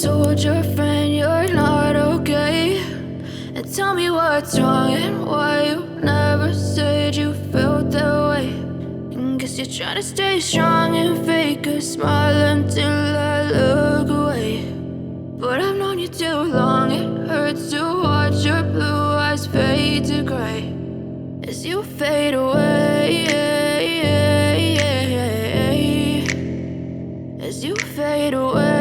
told your friend you're not okay? And tell me what's wrong and why you never said you felt that way. And guess you're trying to stay strong and fake a smile until I look away. But I've known you too long, it hurts to watch your blue eyes fade to gray as you fade away, as you fade away.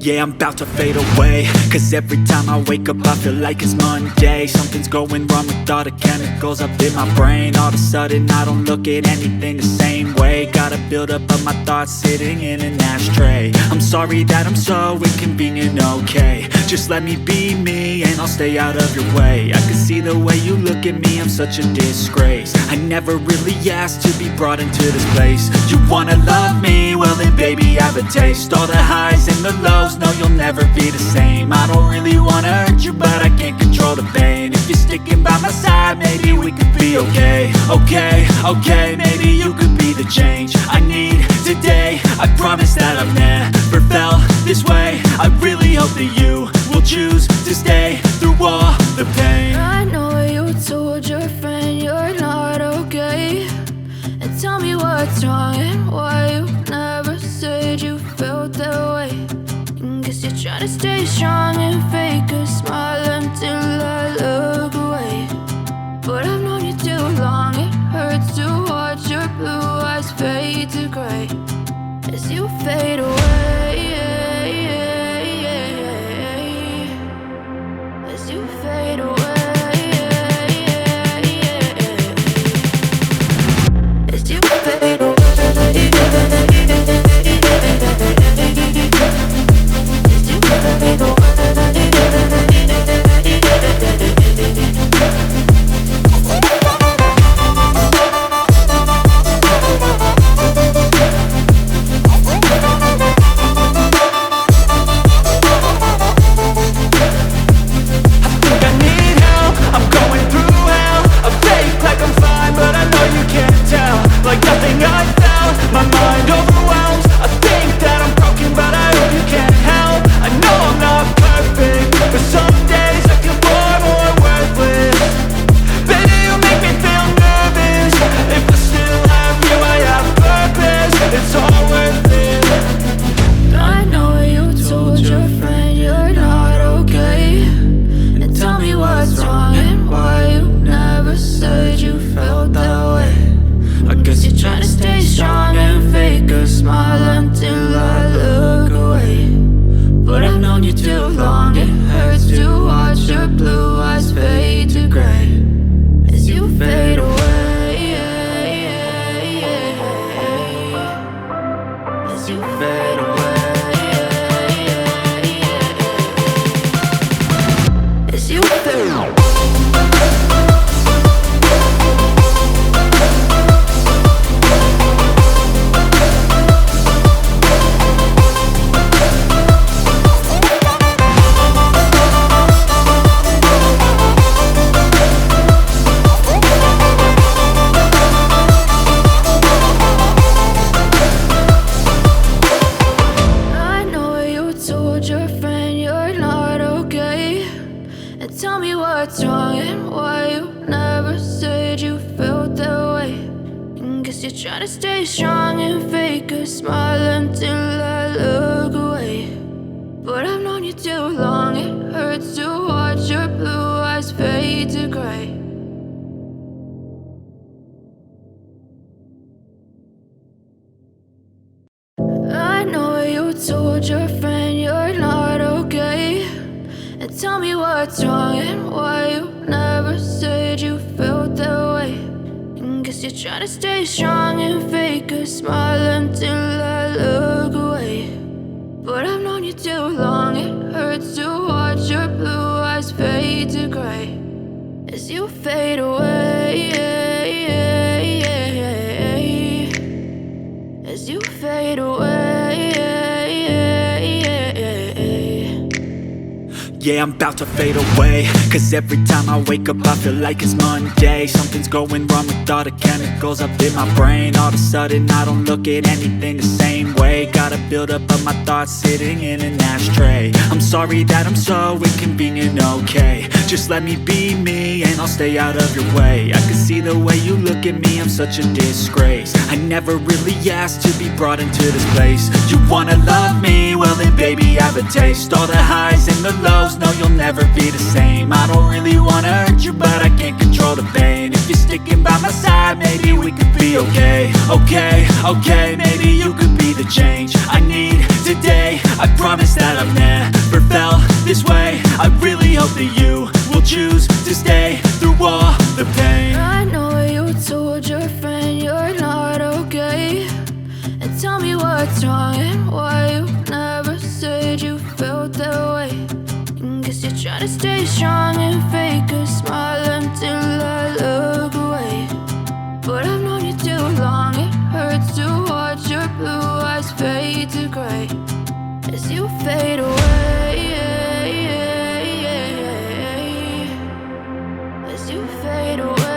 Yeah, I'm about to fade away, cause every time I wake up I feel like it's Monday. Something's going wrong with all the chemicals up in my brain. All of a sudden I don't look at anything the same way. Got a buildup of my thoughts sitting in an ashtray. I'm sorry that I'm so inconvenient, okay? Just let me be me and I'll stay out of your way. I can see the way you look at me, I'm such a disgrace. I never really asked to be brought into this place. You wanna love me? Well then baby I have a taste. All the highs and the lows, no you'll never be the same. I don't really wanna hurt you but I can't control the pain. If you're sticking by my side maybe we could be okay. Okay, maybe you could be the change I need today. I promise that I've never felt this way. I really hope that you will choose to stay through all the pain. I know you told your friend you're not okay. And tell me what's wrong and why you never said you felt that way. And guess you're trying to stay strong and fake a smile until I look away. But I've known you too long, it hurts to watch your blue eyes fade to gray as you fade away, as you fade away, as you fade away, as you fade away. Like nothing I felt, my mind overwhelms. I think that I'm broken but I hope you can't help. I know I'm not perfect, but some days I feel far more worthless. Baby, you make me feel nervous. If I still have you, I have purpose. It's all worth it. I know you told your friend you're not okay. And tell me what's wrong and why you never said you felt that way. I guess you're trying to stay strong and fake a smile until I look away. But I've known you too long, it hurts to watch your blue eyes fade to gray as you fade away, as you fade away, as you fade away. What's wrong and why you never said you felt that way. And guess you're trying to stay strong and fake a smile until I look away. But I've known you too long, it hurts to watch your blue eyes fade to gray. I know you told your friend you're not okay. And tell me what's wrong and why you never said you felt that way. And guess you're trying to stay strong and fake a smile until I look away. But I've known you too long, it hurts to watch your blue eyes fade to gray as you fade away, as you fade away. Yeah, I'm about to fade away, cause every time I wake up I feel like it's Monday. Something's going wrong with all the chemicals up in my brain. All of a sudden I don't look at anything the same way. Got a buildup of my thoughts sitting in an ashtray. I'm sorry that I'm so inconvenient, okay. Just let me be me and I'll stay out of your way. I can see the way you look at me, I'm such a disgrace. I never really asked to be brought into this place. You wanna love me? Well then baby I have a taste. All the highs and the lows, no you'll never be the same. I don't really wanna hurt you but I can't control the pain. If you're sticking by my side maybe we could be okay. Okay, maybe you could be the change I need today. I promise that I've never felt this way. I really hope that you will choose to stay through all the pain. I know you told your friend you're not okay, and tell me what's wrong and why you never said you felt that way. Guess you're trying to stay strong and fake a smile until I look away. But I've known you too long, it hurts to watch your blue eyes fade to gray as you fade away. As you fade away.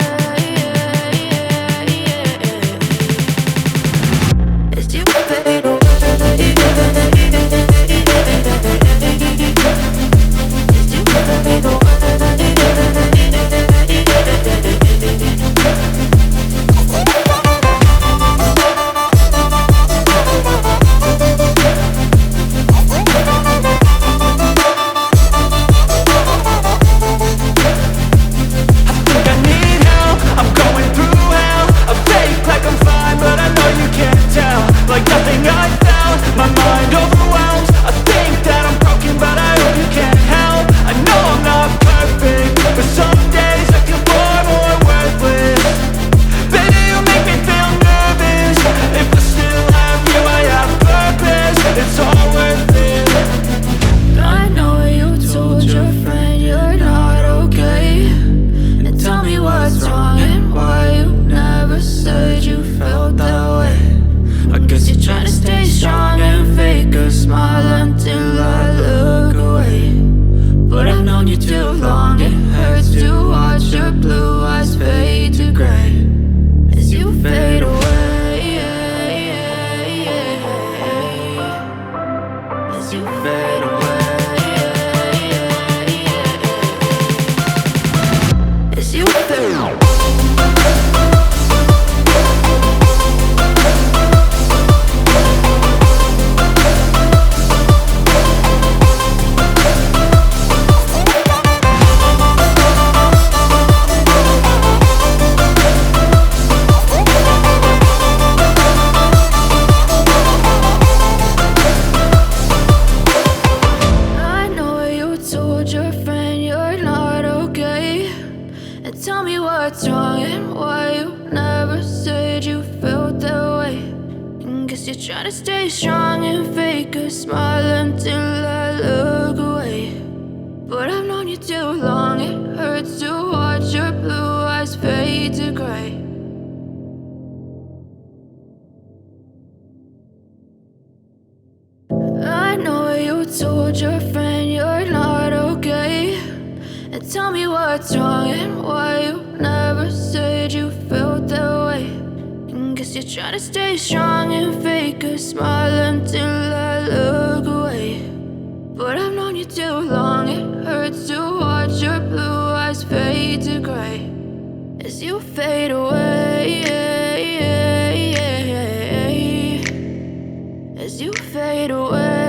As you fade away. As you fade away.